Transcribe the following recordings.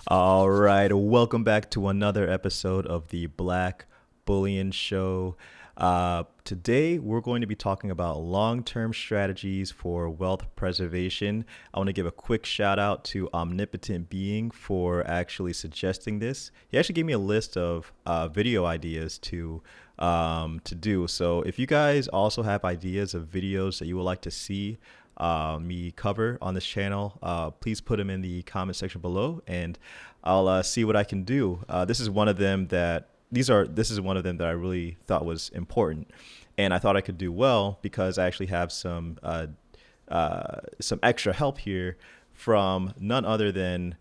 All right, welcome back to another episode of the Black Bullion Show. Today, we're going to be talking about long-term strategies for wealth preservation. I want to give a quick shout out to Omnipotent Being for actually suggesting this. He actually gave me a list of video ideas to do. So if you guys also have ideas of videos that you would like to see me cover on this channel, please put them in the comment section below, and I'll see what I can do. This is one of them that I really thought was important, and I thought I could do well because I actually have some extra help here from none other than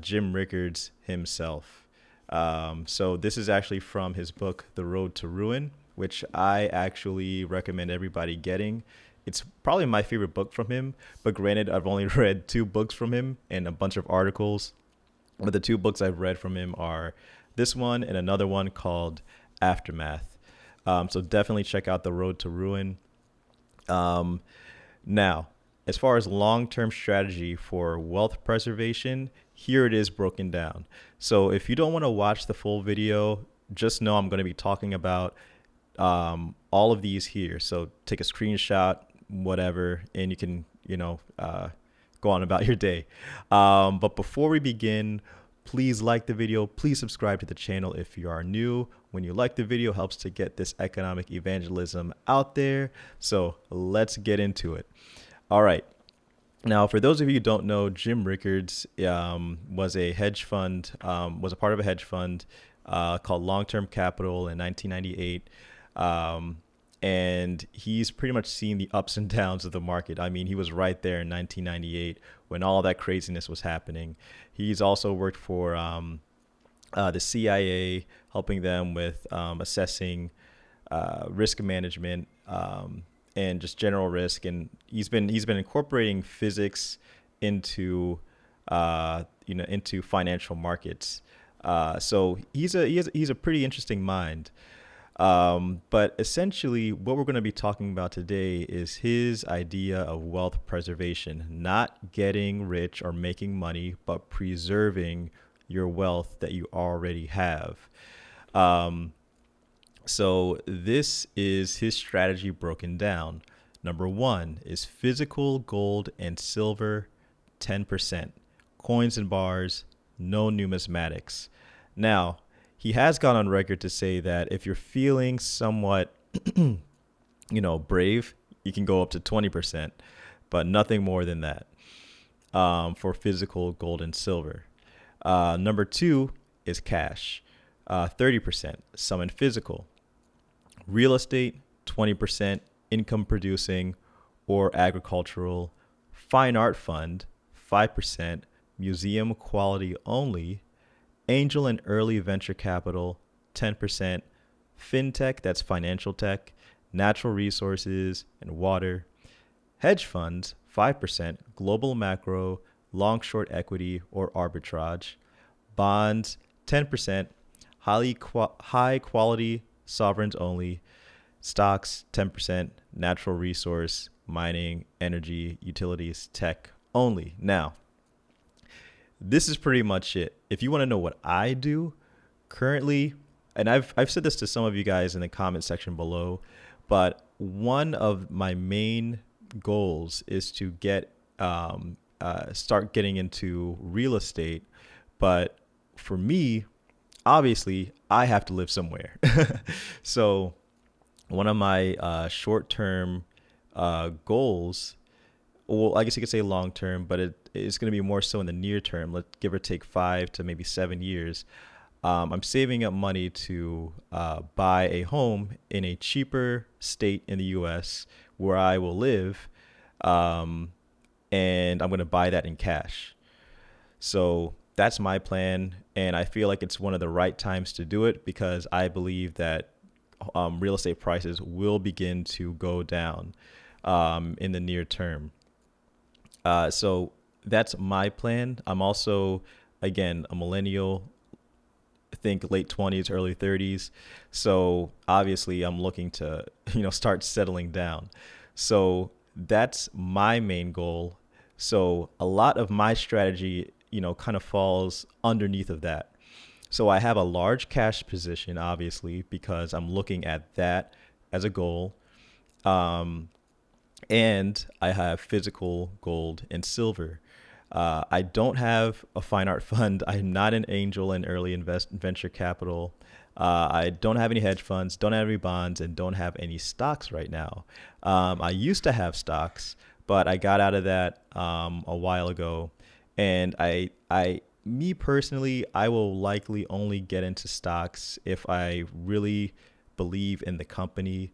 Jim Rickards himself. So this is actually from his book, The Road to Ruin, which I actually recommend everybody getting. It's probably my favorite book from him, but granted, I've only read two books from him and a bunch of articles. But the two books I've read from him are this one and another one called Aftermath. So definitely check out The Road to Ruin. Now, as far as long-term strategy for wealth preservation, here it is broken down. So if you don't want to watch the full video, just know I'm going to be talking about all of these here. So take a screenshot, whatever, and you can, go on about your day. But before we begin, please like the video. Please subscribe to the channel if you are new. When you like the video, it helps to get this economic evangelism out there. So let's get into it. All right. Now, for those of you who don't know, Jim Rickards was a hedge fund, was a part of a hedge fund called Long-Term Capital in 1998. And he's pretty much seen the ups and downs of the market. I mean, he was right there in 1998 when all that craziness was happening. He's also worked for the CIA, helping them with assessing risk management and just general risk. And he's been incorporating physics into into financial markets. So he's a pretty interesting mind. But essentially, what we're going to be talking about today is his idea of wealth preservation, not getting rich or making money, but preserving your wealth that you already have. So this is his strategy broken down. Number one is physical gold and silver, 10%, coins and bars, no numismatics. Now, he has gone on record to say that if you're feeling somewhat, brave, you can go up to 20%, but nothing more than that for physical gold and silver. Number two is cash, 30%, some in physical. Real estate, 20%, income producing or agricultural. Fine art fund, 5%, museum quality only. Angel and early venture capital, 10%. FinTech, that's financial tech. Natural resources and water. Hedge funds, 5%. Global macro, long short equity or arbitrage. Bonds, 10%. High quality sovereigns only. Stocks, 10%. Natural resource, mining, energy, utilities, tech only. Now, this is pretty much it. If you want to know what I do currently, and I've said this to some of you guys in the comment section below, but one of my main goals is to start getting into real estate. But for me, obviously, I have to live somewhere. So one of my short-term goals, well, I guess you could say long term, but it's going to be more so in the near term. Let's give or take 5 to maybe 7 years. I'm saving up money to buy a home in a cheaper state in the U.S. where I will live, and I'm going to buy that in cash. So that's my plan, and I feel like it's one of the right times to do it because I believe that real estate prices will begin to go down in the near term. So that's my plan. I'm also, again, a millennial, I think late 20s, early 30s. So obviously I'm looking to, start settling down. So that's my main goal. So a lot of my strategy kind of falls underneath of that. So I have a large cash position, obviously, because I'm looking at that as a goal. Um, and I have physical gold and silver. I don't have a fine art fund. I'm not an angel in early venture capital. I don't have any hedge funds, don't have any bonds, and don't have any stocks right now. I used to have stocks, but I got out of that a while ago. And me personally, I will likely only get into stocks if I really believe in the company,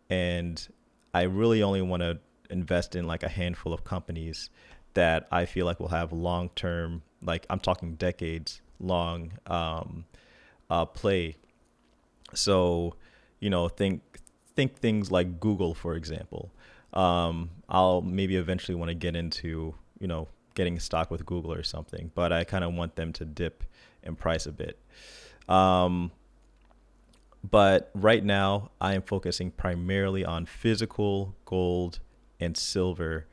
and I really only want to invest in like a handful of companies that I feel like will have long term, like I'm talking decades long play. So, think things like Google, for example. I'll maybe eventually want to get into, getting stock with Google or something, but I kind of want them to dip in price a bit. Um, but right now, I am focusing primarily on physical gold and silver,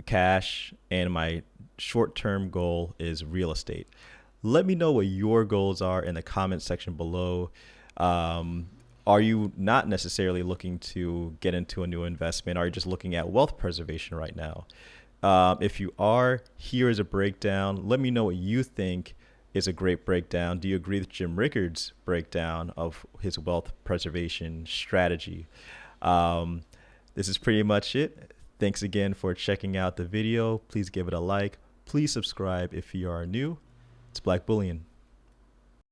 cash, and my short term goal is real estate. Let me know what your goals are in the comment section below. Um, are you not necessarily looking to get into a new investment? Are you just looking at wealth preservation right now? If you are, here is a breakdown. Let me know what you think is a great breakdown. Do you agree with Jim Rickards' breakdown of his wealth preservation strategy? Um, this is pretty much it. Thanks again for checking out the video. Please give it a like. Please subscribe if you are new. It's Black Bullion.